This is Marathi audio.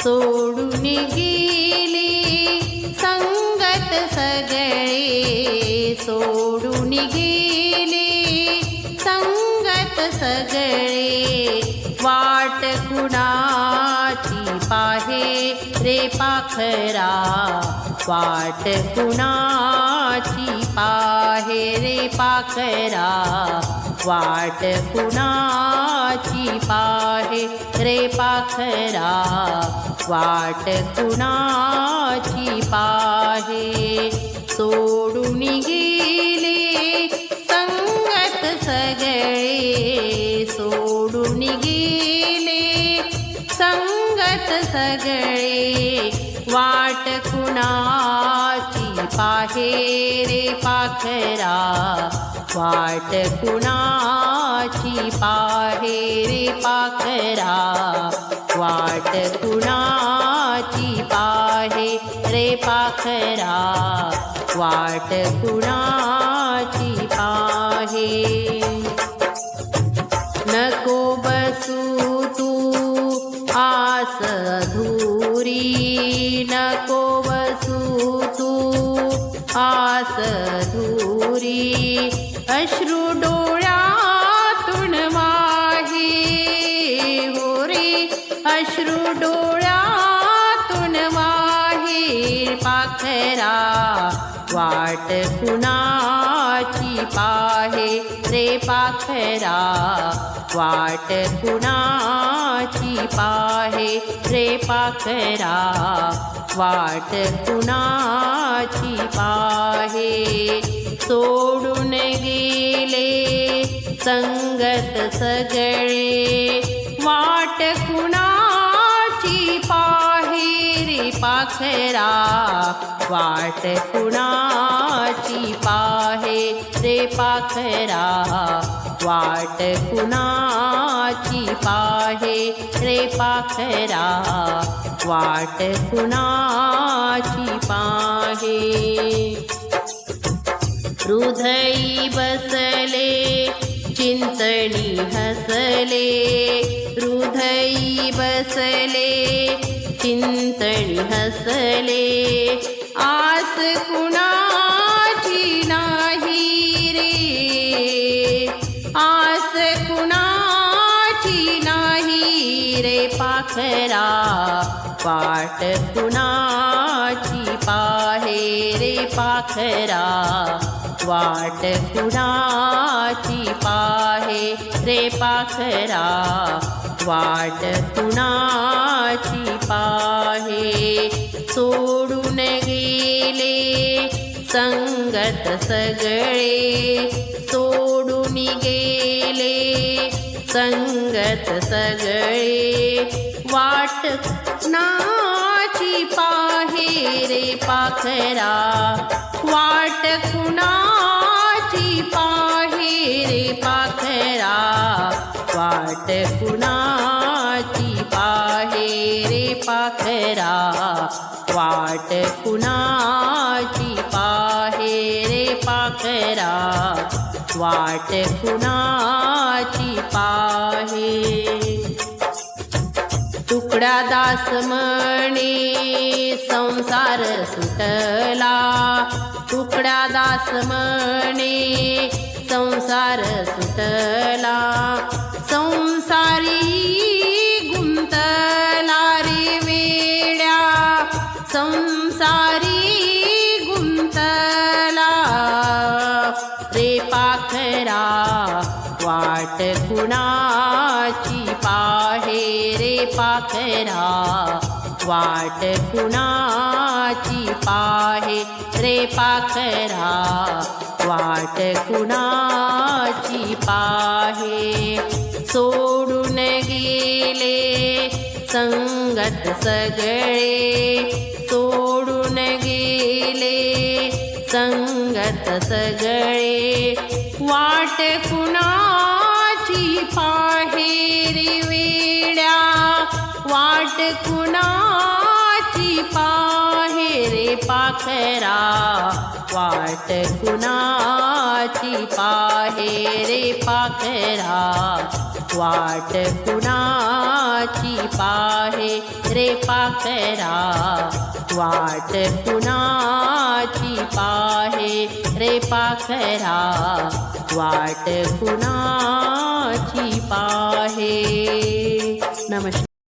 सोडून गेले संगत सगळे, सोडून गेले संगत सगळे, वाट कुणाची पाहे रे पाखरा, वाट कुणाची पाहे रे पाखरा, वाट कुणाची पाहे रे पाखरा, वाट कुणाची पाहे. सोडून गेले संगत सगळे, सोडून गेले संगत सगळे, वाट कुणाची पाहे रे पाखरा, वाट कुणाची पाहे रे पाखरा, वाट कुणाची पाहे रे पाखरा, वाट कुणाची पाहे. नको बसू तू आस अधुरी, नको बसू तू आस अधुरी, अश्रू डोळ्यातून वाहे हो रे, अश्रू डोळ्यातून वाहे पाखरा, वाट कुणाची पाहे रे पाखरा, वाट कुणाची पाहे रे पाखरा, वाट कुणाची पाहे. सोडून गेले संगत सगळे, वाट कुणाची पाहे रे पाखरा, वाट कुणाची पाहे रे पाखरा, वाट कुणाची पाहे रे पाखरा, वाट कुणाची पाहे. हृदयी बसले चिंतनी हसले, हृदयी बसले चिंतनी हसले, आस कुणाची नाही रे, आस कुणाची नाही रे पाखरा, वाट कुणाची पाहे रे पाखरा, वाट कुणाची पाहे रे पाखरा, वाट कुणाची पाहे. सोडून गेले संगत सगळे, सोडून गेले संगत सगळे, वाट कुणाची पाहे रे पाखरा, वाट कुणाची पाहे रे पाखरा, वाट कुणाची पाहे रे पाखरा, वाट कुणाची पाहे रे पाखरा, वाट कुणाची पाहे. तुकडा दास म्हणे संसार सुटला, तुकडा दास म्हणे संसार सुटला, संसारी गुंतला रे वेड्या, संसारी गुंतला रे पाखरा, वाट कुणाची पाहे रे पाखरा, वाट कुणाची पाहे रे पाखरा, वाट कुणाची पाहे. सोडून गेले संगत सगळे, सोडून गेले संगत सगळे, वाट कुणाची पाहे रे वेड्या, वाट कुणाची पाहे रे पाखरा, वाट कुणाची पाहे रे पाखरा, वाट कुणाची कुणाची पाहे रे पाखरा वाट कुणाची पाहे रे पाखरा वाट कुणाची पाहे. नमस्कार.